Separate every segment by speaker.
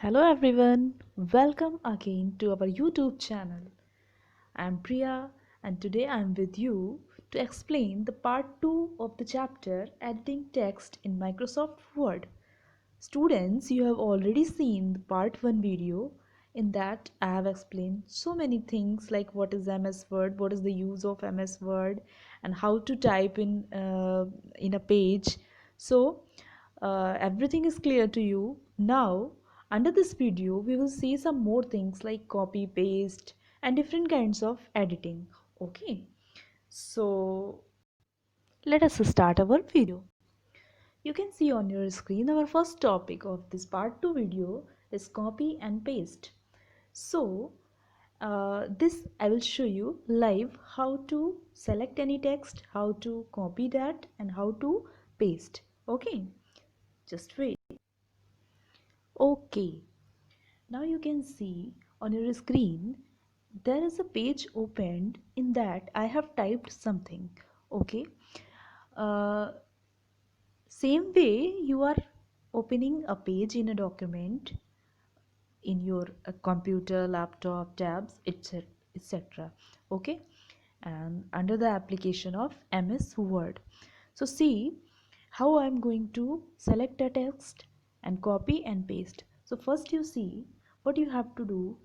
Speaker 1: Hello everyone, welcome again to our YouTube channel. I'm Priya and today I'm with you to explain the part 2 of the chapter Editing Text in Microsoft Word. Students, you have already seen the part 1 video. In that I have explained so many things like what is MS Word, what is the use of MS Word and how to type in a page. So everything is clear to you. Now under this video we will see some more things like copy paste and different kinds of editing. Okay, so let us start our video. You can see on your screen our first topic of this part 2 video is copy and paste. So this I will show you live how to select any text, how to copy that and how to paste. Okay, just wait. Okay, now you can see on your screen there is a page opened. In that I have typed something. Okay, uh, same way you are opening a page in a document in your computer, laptop, tabs, etc. Okay, and under the application of MS Word. So see how I'm going to select a text and copy and paste. So first you see what you have to do.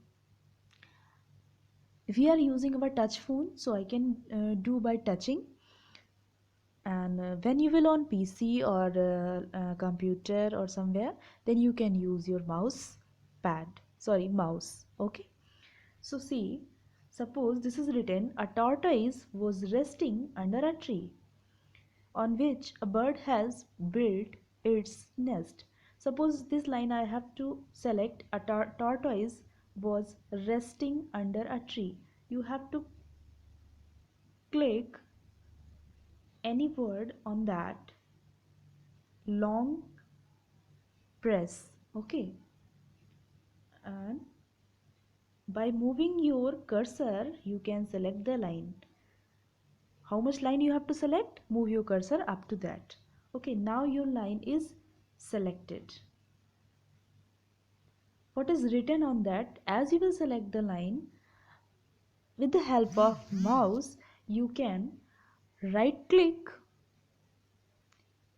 Speaker 1: We are using our touch phone, so I can do by touching. And when you will on PC or computer or somewhere, then you can use your mouse. Okay, so see, suppose this is written: a tortoise was resting under a tree on which a bird has built its nest. Suppose this line I have to select: a tortoise was resting under a tree. You have to click any word on that long press. Okay, and by moving your cursor you can select the line. How much line you have to select? Move your cursor up to that. Okay, now your line is selected. What is written on that? As you will select the line, with the help of mouse you can right click.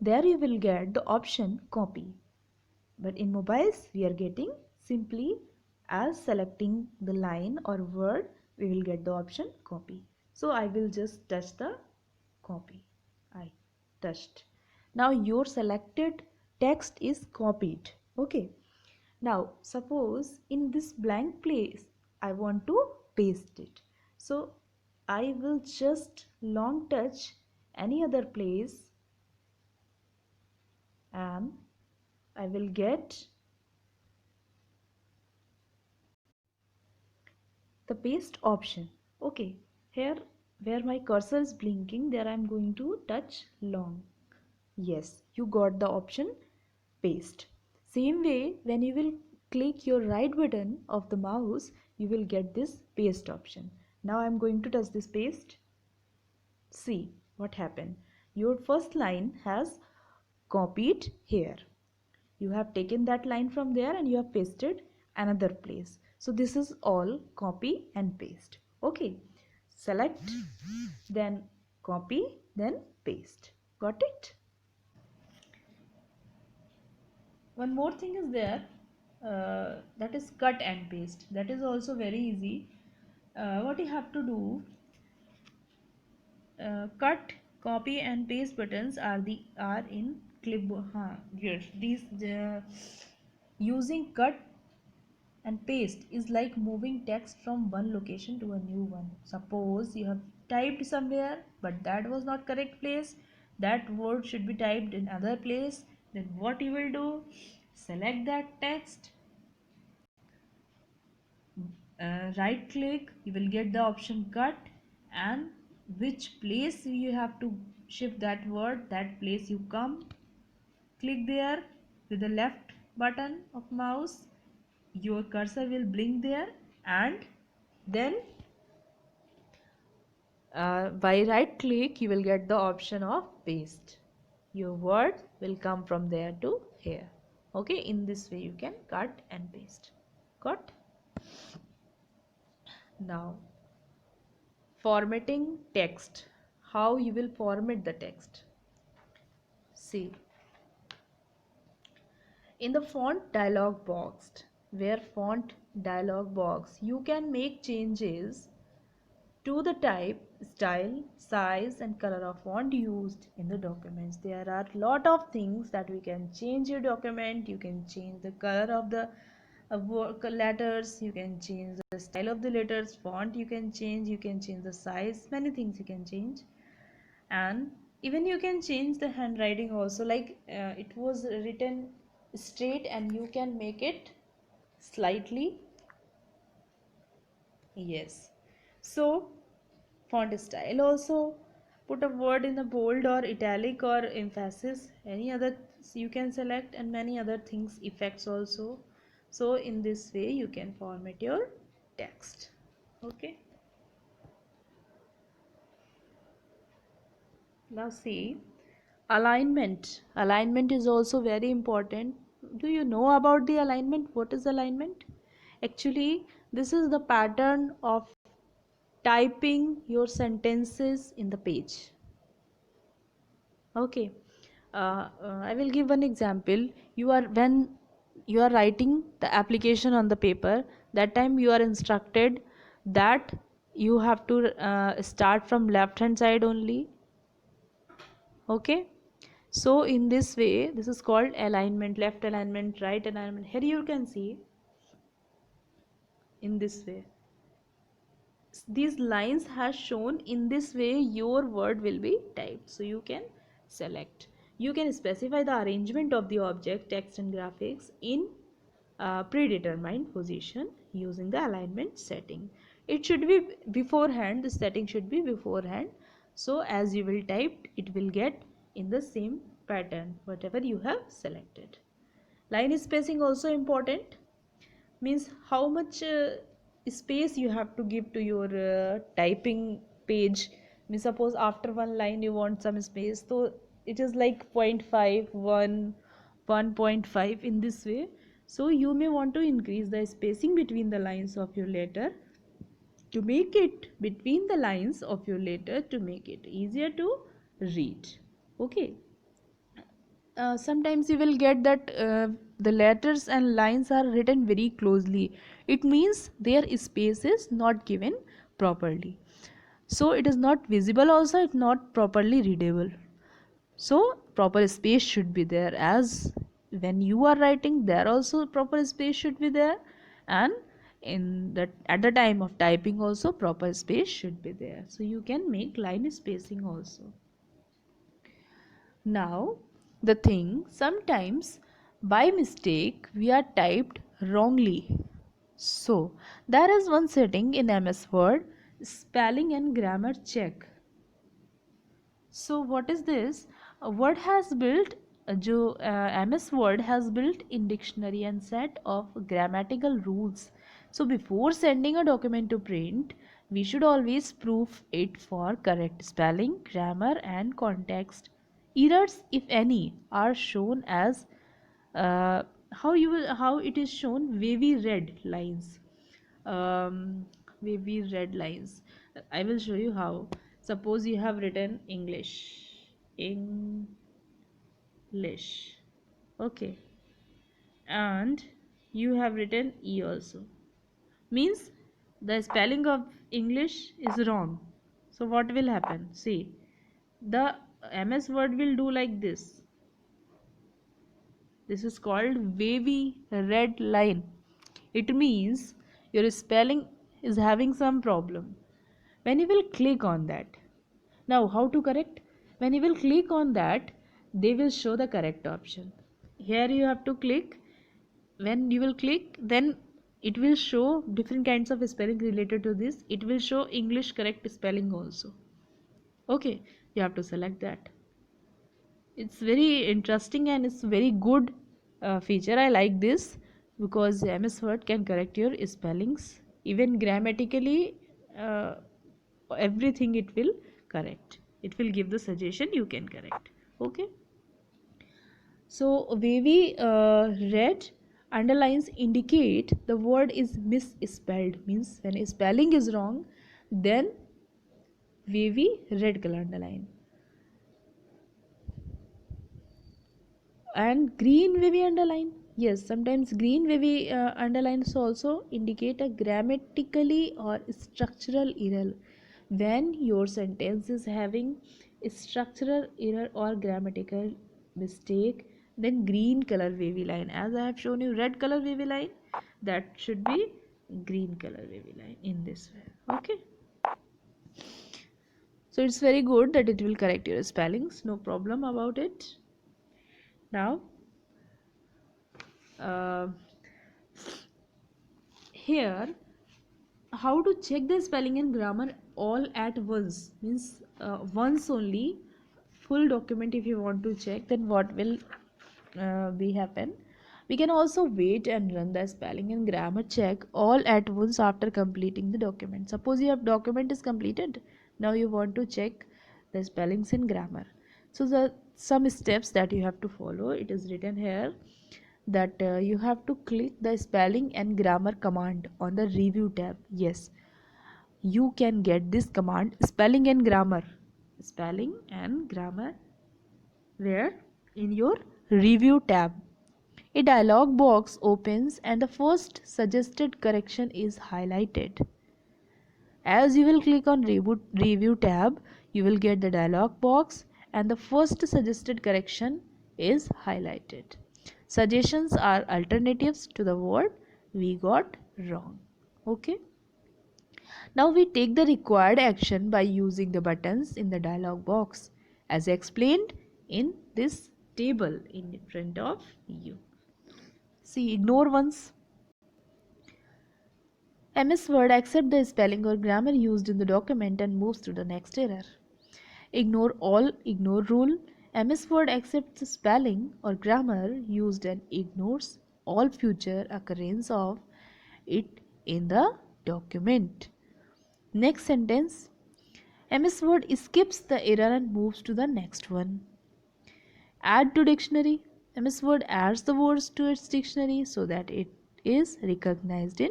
Speaker 1: There you will get the option copy. But in mobiles we are getting simply as selecting the line or word we will get the option copy. So I will just touch the copy. I touched. Now your selected text is copied. Okay. Now suppose in this blank place I want to paste it. So I will just long touch any other place and I will get the paste option. Okay, here where my cursor is blinking, there I am going to touch long. Yes, you got the option paste. Same way, when you will click your right button of the mouse, you will get this paste option. Now I am going to touch this paste. See what happened. Your first line has copied here. You have taken that line from there and you have pasted another place. So this is all copy and paste. Okay, select, then copy, then paste. Got it? One more thing is there, that is cut and paste. That is also very easy. What you have to do, cut, copy and paste buttons are in clipboard. Yes, these using cut and paste is like moving text from one location to a new one. Suppose you have typed somewhere but that was not correct place, that word should be typed in other place. Then what you will do, select that text, right click, you will get the option cut, and which place you have to shift that word, that place you come, click there with the left button of mouse, your cursor will blink there, and then by right click you will get the option of paste. Your word will come from there to here. Okay, in this way you can cut and paste. Got? Now, formatting text. How you will format the text? See, in the font dialog box, where font dialog box, you can make changes to the type, style, size and color of font used in the documents. There are lot of things that we can change your document. You can change the color of the letters, you can change the style of the letters, font you can change the size, many things you can change. And even you can change the handwriting also, like it was written straight and you can make it slightly, yes. So font style also, put a word in the bold or italic or emphasis, any other you can select, and many other things, effects also. So in this way you can format your text. Okay, now see, alignment is also very important. Do you know about the alignment? What is alignment? Actually, this is the pattern of typing your sentences in the page. Okay, I will give one example. You are when you are writing the application on the paper, that time you are instructed that you have to start from left hand side only. Okay, so in this way, this is called alignment, left alignment, right alignment. Here you can see in this way. These lines has shown in this way your word will be typed, so you can select, you can specify the arrangement of the object, text and graphics in predetermined position using the alignment setting. It should be beforehand, the setting should be beforehand, so as you will type it will get in the same pattern whatever you have selected. Line spacing also important, means how much space you have to give to your typing page. Means suppose after one line you want some space, so it is like 0.5 1 1.5 in this way. So you may want to increase the spacing between the lines of your letter to make it between the lines of your letter to make it easier to read. Okay, sometimes you will get that the letters and lines are written very closely. It means their space is not given properly. So it is not visible also, it's not properly readable. So proper space should be there, as when you are writing there also proper space should be there, and in that at the time of typing also proper space should be there. So you can make line spacing also. Now, the thing, sometimes by mistake we are typed wrongly. So, there is one setting in MS Word, spelling and grammar check. So, what is this? Word has built MS Word has built in dictionary and set of grammatical rules. So before sending a document to print, we should always proof it for correct spelling, grammar and context. Errors, if any, are shown as uh, how it is shown, wavy red lines. Wavy red lines. I will show you how. Suppose you have written English, okay, and you have written E also. Means the spelling of English is wrong. So what will happen? See, the MS Word will do like this. This is called wavy red line. It means your spelling is having some problem. When you will click on that, now how to correct? When you will click on that, they will show the correct option. Here you have to click. When you will click, then it will show different kinds of spelling related to this. It will show English correct spelling also. Okay, you have to select that. It's very interesting and it's very good feature. I like this because MS Word can correct your spellings, even grammatically. uh, Everything it will correct, it will give the suggestion, you can correct. Okay, So wavy red underlines indicate the word is misspelled, means when spelling is wrong, then wavy red color underline. And green wavy underline, yes, sometimes green wavy underlines also indicate a grammatically or structural error. When your sentence is having a structural error or grammatical mistake, then green color wavy line, as I have shown you red color wavy line, that should be green color wavy line in this way. Okay, so it's very good that it will correct your spellings, no problem about it. Now uh, here, how to check the spelling and grammar all at once, means once only full document if you want to check, then what will be happen. We can also wait and run the spelling and grammar check all at once after completing the document. Suppose your document is completed, now you want to check the spellings and grammar. So the some steps that you have to follow, it is written here that you have to click the spelling and grammar command on the review tab. Yes, you can get this command, spelling and grammar, where in your review tab a dialog box opens and the first suggested correction is highlighted. As you will click on review tab, you will get the dialog box and the first suggested correction is highlighted. Suggestions are alternatives to the word we got wrong. Okay. Now we take the required action by using the buttons in the dialog box as explained in this table in front of you. See, ignore once. MS Word accepts the spelling or grammar used in the document and moves to the next error. Ignore all, ignore rule. MS Word accepts the spelling or grammar used and ignores all future occurrence of it in the document. Next sentence. MS Word skips the error and moves to the next one. Add to dictionary. MS Word adds the words to its dictionary so that it is recognized in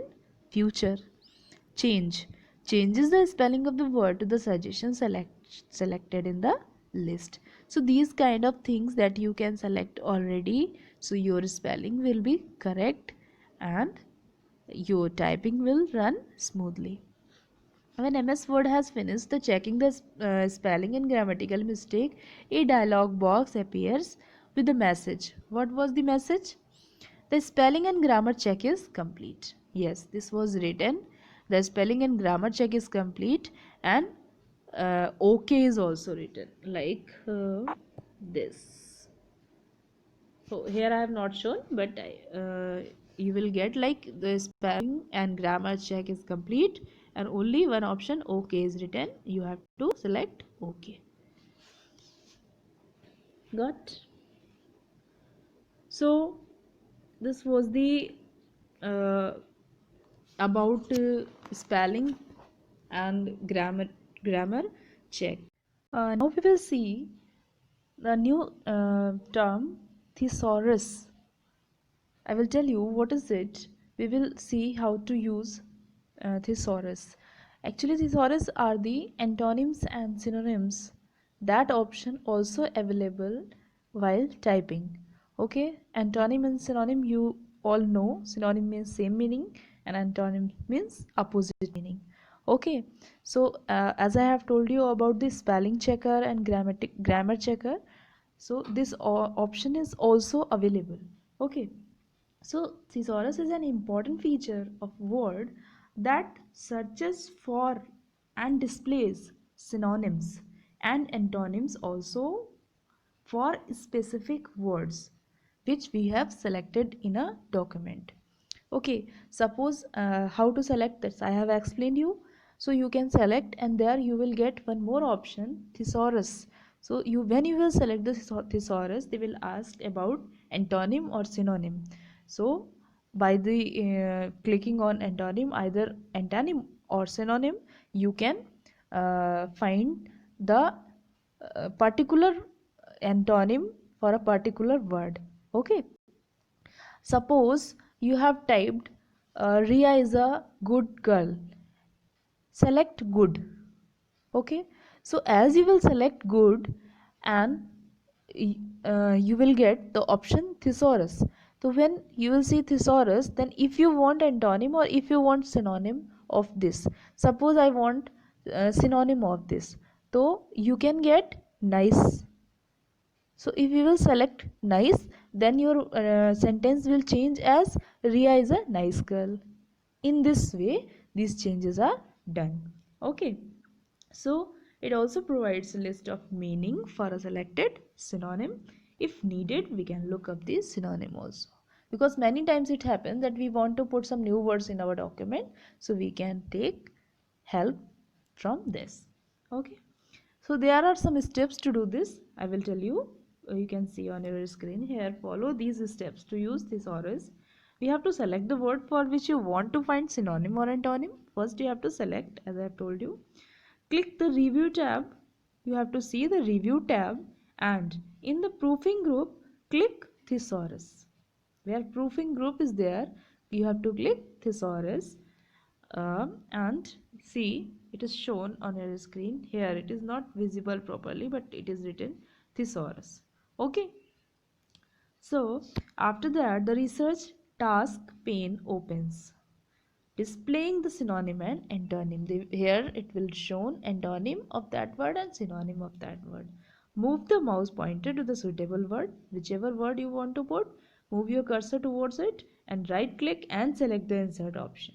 Speaker 1: future. Change. Changes the spelling of the word to the suggestion selected in the list. So these kind of things that you can select already, so your spelling will be correct and your typing will run smoothly. When MS Word has finished the checking the spelling and grammatical mistake, a dialog box appears with the message. What was the message? The spelling and grammar check is complete. Yes, this was written. The spelling and grammar check is complete, and OK is also written like this. So here I have not shown, but you will get like the spelling and grammar check is complete and only one option OK is written. You have to select OK. Got? So this was the uh, about spelling and grammar check. Now we will see the new term thesaurus. I will tell you what is it. We will see how to use thesaurus. Actually, thesaurus are the antonyms and synonyms. That option also available while typing. Okay, antonym and synonym you all know. Synonym means same meaning and antonym means opposite meaning. Okay, so as I have told you about the spelling checker and grammar checker, so this option is also available. Okay, so thesaurus is an important feature of Word that searches for and displays synonyms and antonyms also for specific words which we have selected in a document. Okay, suppose how to select this I have explained you. So you can select and there you will get one more option, thesaurus. So you when you will select the thesaurus, they will ask about antonym or synonym. So by the clicking on antonym, either antonym or synonym, you can find the particular antonym for a particular word. Okay, suppose you have typed Ria is a good girl. Select good. Okay, so as you will select good, and you will get the option thesaurus. So when you will see thesaurus, then if you want antonym or if you want synonym of this, suppose I want synonym of this, so you can get nice. So if you will select nice, then your sentence will change as Ria is a nice girl. In this way, these changes are done. Okay. So it also provides a list of meaning for a selected synonym. If needed, we can look up the synonym also. Because many times it happens that we want to put some new words in our document. So we can take help from this. Okay. So there are some steps to do this. I will tell you. You can see on your screen here. Follow these steps to use thesaurus. We have to select the word for which you want to find synonym or antonym. First you have to select, as I have told you. Click the review tab. You have to see the review tab, and in the proofing group click thesaurus. Where proofing group is there, you have to click thesaurus, and see it is shown on your screen. Here it is not visible properly, but it is written thesaurus. Okay, so after that the research task pane opens, displaying the synonym and antonym. Here it will show antonym of that word and synonym of that word. Move the mouse pointer to the suitable word, whichever word you want to put. Move your cursor towards it and right click and select the insert option.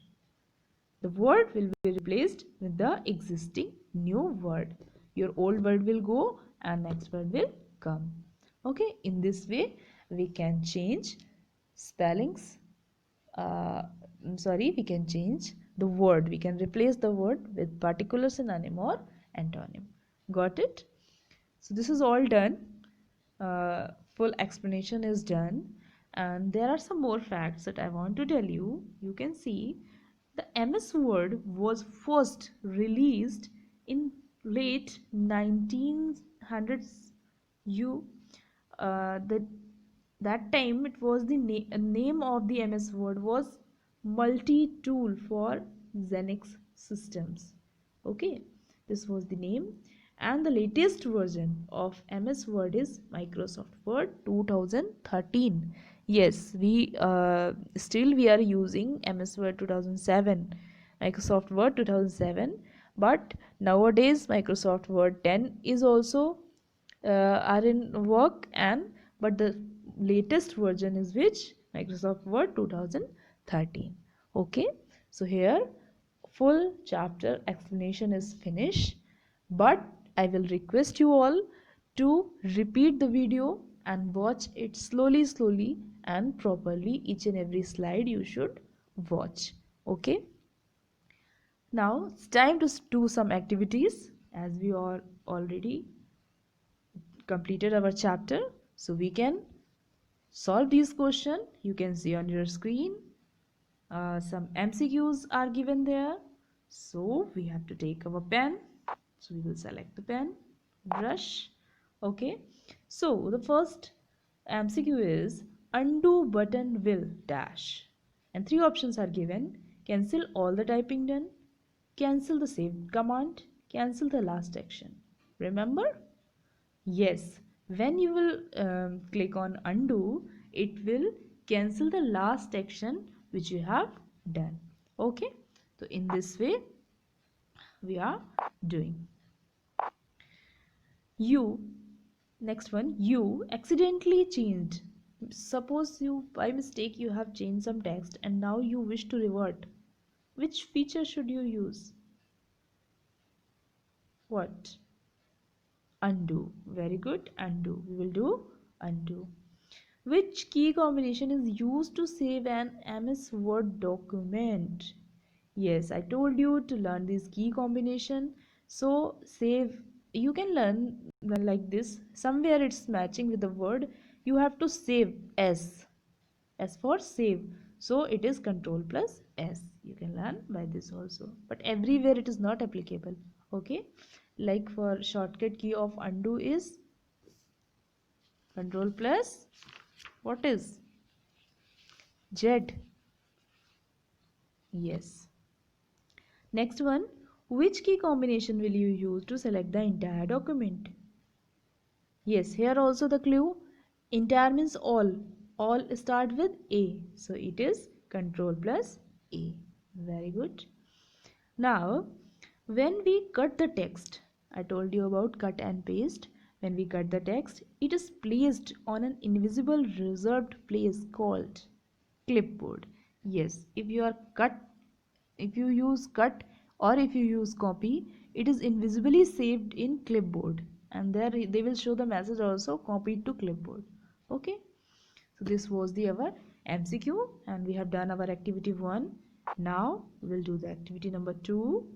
Speaker 1: The word will be replaced with the existing new word. Your old word will go and next word will come. Okay, in this way we can change spellings. We can change the word. We can replace the word with particular synonym or antonym. Got it? So this is all done. Full explanation is done, and there are some more facts that I want to tell you. You can see the MS Word was first released in late 1900s. You that time it was the name of the MS Word was multi-tool for Xenix systems. Okay, this was the name, and the latest version of MS Word is Microsoft Word 2013. Yes, we are using MS Word 2007, Microsoft Word 2007, but nowadays Microsoft Word 10 is also are in work, and but the latest version is which? Microsoft Word 2013. Okay, so here full chapter explanation is finished, but I will request you all to repeat the video and watch it slowly and properly. Each and every slide you should watch. Okay, now it's time to do some activities, as we are already completed our chapter. So we can solve these questions. You can see on your screen some MCQs are given there. So we have to take our pen. So we will select the pen, brush. Okay, so the first MCQ is undo button will dash, and three options are given: cancel all the typing done, cancel the saved command, cancel the last action. Remember? Yes, when you will click on undo, it will cancel the last action which you have done. Okay, so in this way we are doing. You, next one, you accidentally changed. Suppose you by mistake you have changed some text and now you wish to revert. Which feature should you use? What? Undo. Very good. Undo. We will do undo. Which key combination is used to save an MS Word document? Yes, I told you to learn this key combination. So save, you can learn like this. Somewhere it's matching with the word. You have to save S. S for save. So it is control plus S. You can learn by this also. But everywhere it is not applicable. Okay. Like for shortcut key of undo is Control plus what is? Z. Yes. Next one, which key combination will you use to select the entire document? Yes, here also the clue. Entire means all. All start with A. So it is control plus A. Very good. Now, when we cut the text, I told you about cut and paste. When we cut the text, it is placed on an invisible reserved place called clipboard. Yes, if you use cut or if you use copy, it is invisibly saved in clipboard, and there they will show the message also copied to clipboard. Okay, so this was the our MCQ, and we have done our activity 1. Now we will do the activity number 2.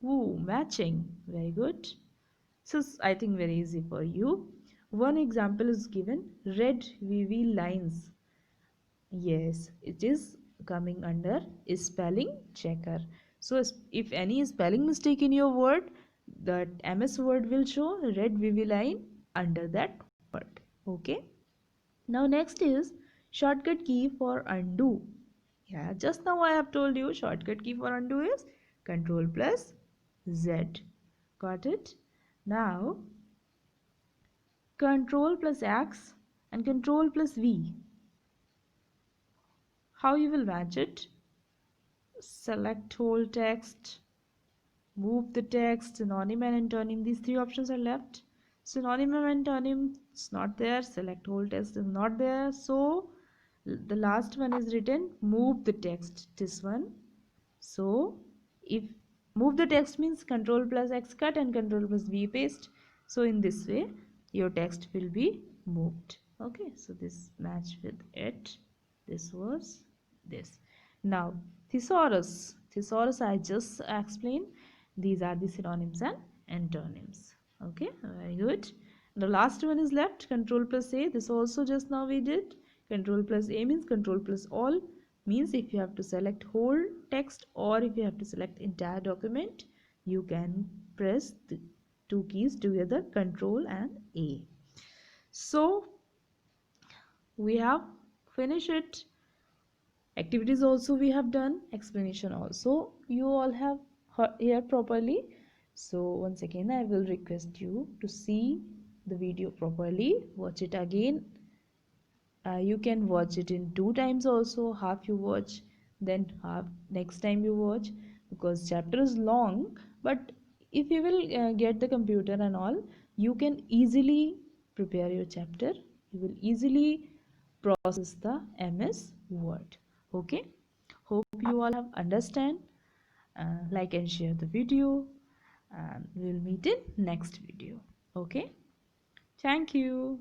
Speaker 1: Ooh, matching. Very good. So I think very easy for you. One example is given, red VV lines. Yes, it is coming under spelling checker. So if any spelling mistake in your word, that MS Word will show red VV line under that word. Okay. Now next is shortcut key for undo. Yeah, just now I have told you shortcut key for undo is Control plus Z. Got it? Now Control plus X and Control plus V. How you will match it? Select whole text, move the text, synonym and antonym. These three options are left. Synonym and antonym is not there. Select whole text is not there. So the last one is written move the text. This one. So if move the text means Control plus X cut and Control plus V paste. So in this way your text will be moved. Okay, so this match with it. This was this. Now thesaurus I just explained. These are the synonyms and antonyms. Okay, very good. The last one is left, Control plus A. This also just now we did. Control plus A means Control plus all, means if you have to select whole text or if you have to select entire document, you can press the two keys together, Control and A. So we have finished it. Activities also we have done, explanation also you all have heard properly. So once again I will request you to see the video properly, watch it again. You can watch it in 2 times also, half you watch then half next time you watch, because chapter is long. But if you will get the computer and all, you can easily prepare your chapter, you will easily process the MS Word. Okay, hope you all have understand. Like and share the video, and we'll meet in next video. Okay, thank you.